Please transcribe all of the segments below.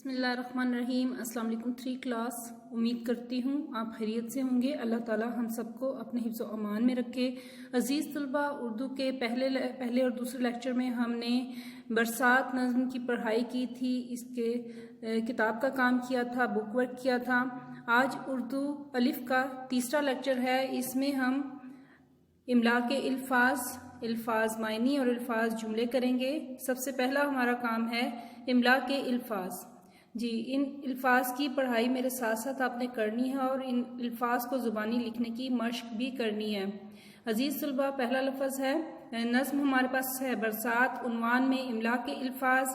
बिस्मिल्लाहिर्रहमानिर्रहीम। अस्सलाम वालेकुम 3 क्लास। उम्मीद करती हूँ आप खैरियत से होंगे। अल्लाह ताला हम सबको अपने हिफ्ज़ व अमान में रखे। अज़ीज़ तलबा, उर्दू के पहले और दूसरे लेक्चर में हमने बरसात नज़्म की पढ़ाई की थी। इसके किताब का काम किया था, बुक वर्क किया था। आज उर्दू अलिफ का तीसरा लेक्चर है। इसमें हम इमला के अल्फाज मायनी और अल्फाज जुमले करेंगे। सबसे पहला हमारा काम है इमला के अल्फाज। जी, इन अल्फाज की पढ़ाई मेरे साथ साथ आपने करनी है और इन अल्फाज को ज़ुबानी लिखने की मश्क भी करनी है। अजीज़ तलबा, पहला लफ्ज़ है नज़्म हमारे पास है बरसात। उन्वान में इमला के अल्फाज।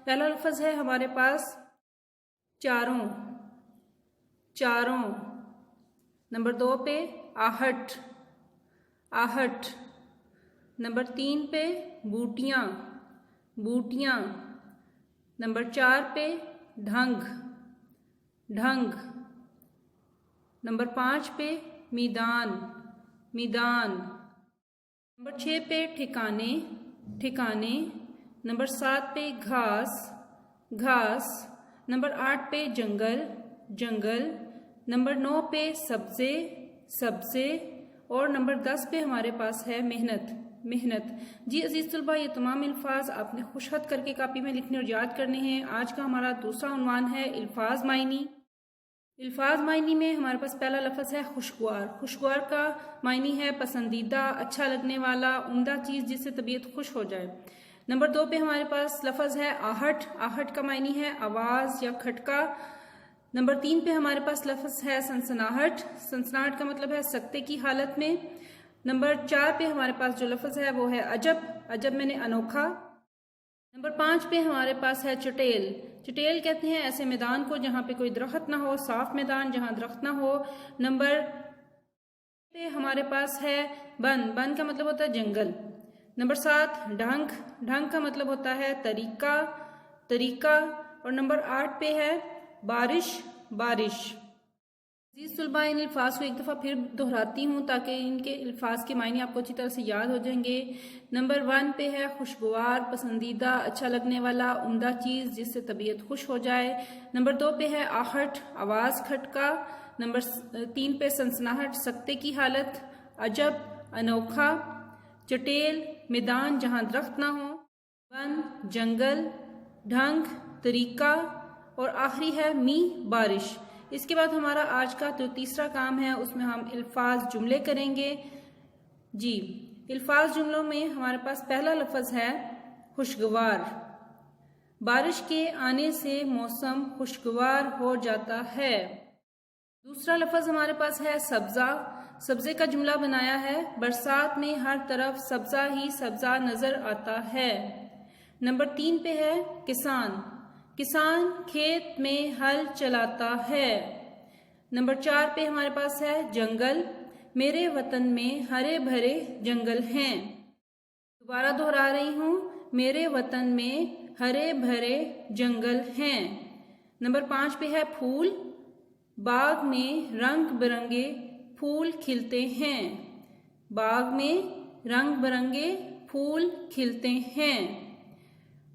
पहला लफ्ज़ है हमारे पास चारों। नंबर 2 पे आहट। नंबर 3 पे बूटियाँ। नंबर 4 पे ढंग। नंबर 5 पे मैदान। नंबर 6 पे ठिकाने। नंबर 7 पे घास। नंबर 8 पे जंगल। नंबर 9 पे सब्ज़े और नंबर 10 पे हमारे पास है मेहनत। जी अजीज तलबा, ये तमाम अल्फाज आपने खुशहद करके कापी में लिखने और याद करने हैं। आज का हमारा दूसरा उन्वान है अल्फाज मायनी में हमारे पास पहला लफ्ज़ है खुशगवार का मायनी है पसंदीदा, अच्छा लगने वाला, उम्दा चीज़ जिससे तबीयत खुश हो जाए। नंबर 2 पे हमारे पास लफ्ज़ है आहट का मायनी है आवाज़ या खटका। नंबर 3 पे हमारे पास लफ्ज़ है सनसनाहट का मतलब है सकते की हालत में। नंबर 4 पे हमारे पास जो लफ्ज़ है वो है अजब मैंने अनोखा। नंबर 5 पे हमारे पास है चुटेल कहते हैं ऐसे मैदान को जहाँ पे कोई दरख्त ना हो, साफ मैदान जहाँ दरख्त ना हो। नंबर पे हमारे पास है बन का मतलब होता है जंगल। नंबर 7 ढंग का मतलब होता है तरीका। और नंबर 8 पे है बारिश। अजीज़ तलबा, इन अल्फाज को एक दफ़ा फिर दोहराती हूँ ताकि इनके अल्फाज के मायने आपको अच्छी तरह से याद हो जाएंगे। नंबर 1 पे है खुशगवार, पसंदीदा, अच्छा लगने वाला, उम्दा चीज़ जिससे तबीयत खुश हो जाए। नंबर 2 पे है आहट, आवाज़ खटका। नंबर 3 पे सनसनाहट, सकते की हालत। अजब, अनोखा। चुटेल, मैदान जहाँ दरख्त ना हो। बन, जंगल। ढंग, तरीका। और आखिरी है बारिश। इसके बाद हमारा आज का जो तीसरा काम है उसमें हम अल्फाज जुमले करेंगे। जी, अल्फाज जुमलों में हमारे पास पहला लफ्ज़ है खुशगवार। बारिश के आने से मौसम खुशगवार हो जाता है। दूसरा लफ्ज़ हमारे पास है सब्ज़े का जुमला बनाया है बरसात में हर तरफ सब्ज़ा ही सब्ज़ा नज़र आता है। नंबर 3 पे है किसान खेत में हल चलाता है। नंबर 4 पे हमारे पास है जंगल, मेरे वतन में हरे भरे जंगल हैं। दोबारा दोहरा रही हूँ, मेरे वतन में हरे भरे जंगल हैं। नंबर 5 पे है फूल, बाग में रंग बिरंगे फूल खिलते हैं।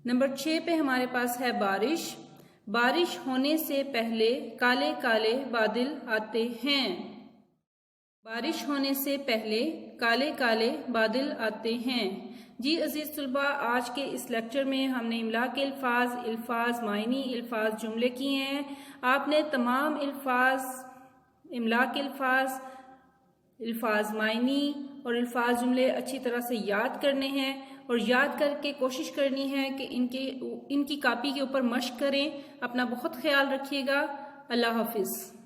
नंबर 6 पे हमारे पास है बारिश होने से पहले काले काले बादल आते हैं। जी अजीज तलबा, आज के इस लेक्चर में हमने इमला के अल्फाज मायनी, अल्फाज जुमले किए हैं। आपने तमाम इमला के अल्फाज मायनी और अल्फाज जुमले अच्छी तरह से याद करने हैं और याद करके कोशिश करनी है कि इनकी कापी के ऊपर मश्क करें। अपना बहुत ख्याल रखिएगा। अल्लाह हाफिज़।